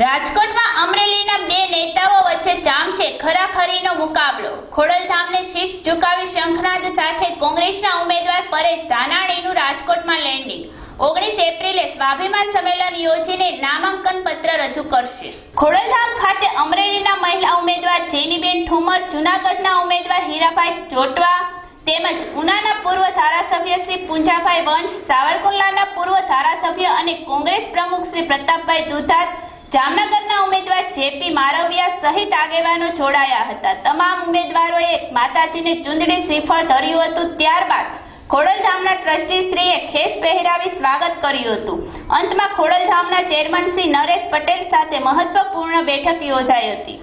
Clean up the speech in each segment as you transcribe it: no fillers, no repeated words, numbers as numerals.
રાજકોટમાં અમરેલીના બે નેતાઓ વચ્ચે જામશે ખરાખરીનો મુકાબલો। ખોડલધામને શીશ ઝુકાવી શંખનાદ સાથે કોંગ્રેસના ઉમેદવાર પરેશ ધાનાણીનું રાજકોટમાં લેન્ડિંગ। 19 એપ્રિલે સ્વાભિમાન સંમેલન યોજીને નામાંકન પત્ર રજૂ કરશે। ખોડલધામ ખાતે અમરેલીના મહિલા ઉમેદવાર જેનીબેન ઠુમર, જૂનાગઢના ઉમેદવાર હીરાભાઈ જોટવા તેમજ ઉનાના પૂર્વ ધારાસભ્ય શ્રી પૂંજાભાઈ વંશ, સાવરકુંડલાના પૂર્વ ધારાસભ્ય અને કોંગ્રેસ પ્રમુખ શ્રી પ્રતાપભાઈ દુધાત, જામનગરના ઉમેદવાર જેપી મારવિયા સહિત આગેવાનો જોડાયા હતા। તમામ ઉમેદવારોએ માતાજીને ચુંદડી શ્રીફળ ધર્યું હતું। ત્યારબાદ ખોડલધામના ટ્રસ્ટીશ્રીએ ખેસ પહેરાવી સ્વાગત કર્યું હતું। અંતમાં ખોડલધામના ચેરમેન શ્રી નરેશ પટેલ સાથે મહત્વપૂર્ણ બેઠક યોજાઈ હતી।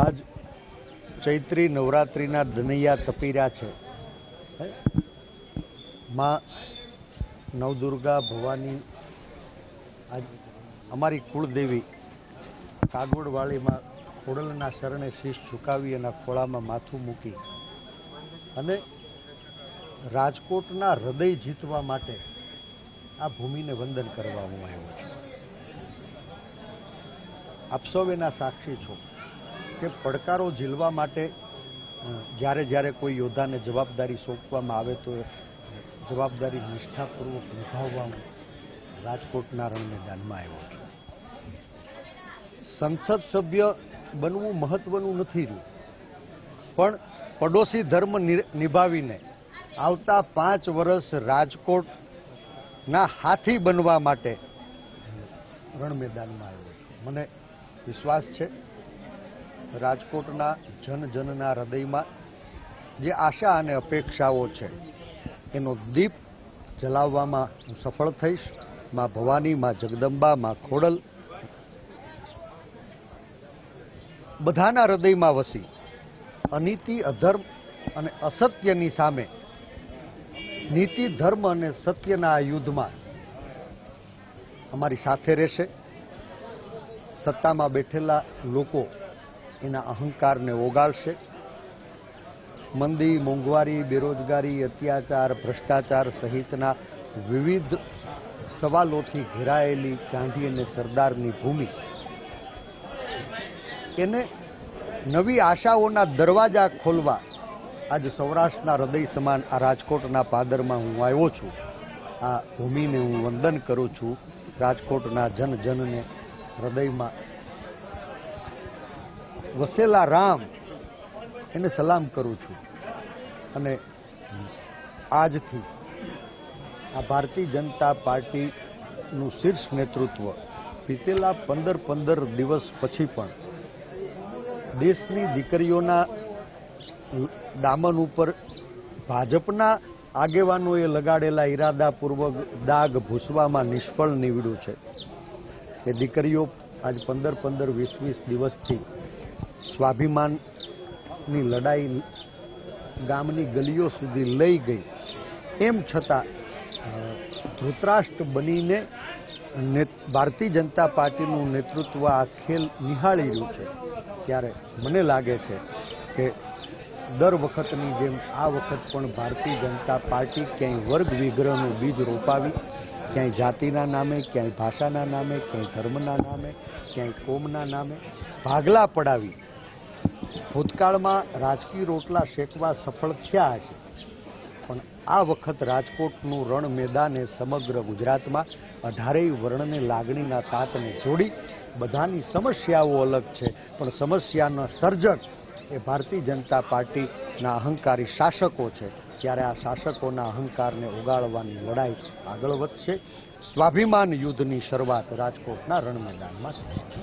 आज चैत्री नवरात्रिना दनैया तपी रह्या छे। मां नवदुर्गा भवानी आज अमारी कुलदेवी कागवडवाड़ी में खोडलना शरणे शीश झुकावी एना खोळामां माथुं मूकी अने राजकोटना हृदय जीतवा माटे आ भूमिने वंदन करवा हूँ आव्यो छुं। आप सौ एना साक्षी छो कि પડકારો ઝીલવા માટે જ્યારે જ્યારે કોઈ યોદ્ધાને જવાબદારી સોંપવામાં આવે તો જવાબદારી નિષ્ઠાપૂર્વક નિભાવવા હું રાજકોટના રણ મેદાનમાં આવ્યો છું। સંસદ સભ્ય બનવું મહત્વનું નથી રહ્યું, પણ પડોશી ધર્મ નિભાવીને આવતા 5 વર્ષ રાજકોટના હાથી બનવા માટે રણ મેદાનમાં આવ્યો છું। મને વિશ્વાસ છે રાજકોટના જનજનના હૃદયમાં જે આશા અને અપેક્ષાઓ છે એનો દીપ જલાવવામાં હું સફળ થઈશ। માં ભવાની, માં જગદંબા, માં ખોડલ બધાના હૃદયમાં વસી અનીતિ, અધર્મ અને અસત્યની સામે નીતિ, ધર્મ અને સત્યના આ યુદ્ધમાં અમારી સાથે રહેશે। સત્તામાં બેઠેલા લોકો એના અહંકારને ઓગાળશે। મંદી, મોંઘવારી, બેરોજગારી, અત્યાચાર, ભ્રષ્ટાચાર સહિતના વિવિધ સવાલોથી ઘેરાયેલી ગાંધી અને સરદારની ભૂમિ એને નવી આશાઓના દરવાજા ખોલવા આજ સૌરાષ્ટ્રના હૃદય સમાન આ રાજકોટના પાદરમાં હું આવ્યો છું। આ ભૂમિને હું વંદન કરું છું। રાજકોટના જનજનને હૃદયમાં વસેલા રામ એને સલામ કરું છું અને આજથી આ ભારતીય જનતા પાર્ટીનું શીર્ષ નેતૃત્વ વીતેલા 15 દિવસ પછી પણ દેશની દીકરીઓના દામન ઉપર ભાજપના આગેવાનોએ લગાડેલા ઈરાદાપૂર્વક દાગ ભૂસવામાં નિષ્ફળ નીવડ્યું છે। એ દીકરીઓ આજ 15 20 દિવસથી સ્વાભિમાનની લડાઈ ગામની ગલીઓ સુધી લઈ ગઈ, એમ છતાં ધૃતરાષ્ટ્ર બનીને ભારતીય જનતા પાર્ટીનું નેતૃત્વ આ ખેલ નિહાળી રહ્યું છે। ત્યારે મને લાગે છે કે દર વખતની જેમ આ વખત પણ ભારતીય જનતા પાર્ટી ક્યાંય વર્ગ વિગ્રહનું બીજ રોપાવી, ક્યાંય જાતિના નામે, ક્યાંય ભાષાના નામે, ક્યાંય ધર્મના નામે, ક્યાંય કોમના નામે ભાગલા પડાવી ભૂતકાળમાં રાજકીય રોટલા શેકવા સફળ થયા છે. પણ આ વખત રાજકોટનું રણ મેદાન એ સમગ્ર ગુજરાતમાં 18 વર્ણને લાગણીના તાતને જોડી બધાની સમસ્યાઓ અલગ છે, પણ સમસ્યાના સર્જક એ ભારતીય જનતા પાર્ટીના અહંકારી શાસકો છે. ત્યારે આ શાસકોના અહંકારને ઓગાળવાની લડાઈ આગળ વધશે. સ્વાભિમાન યુદ્ધની શરૂઆત રાજકોટના રણ મેદાનમાં થશે.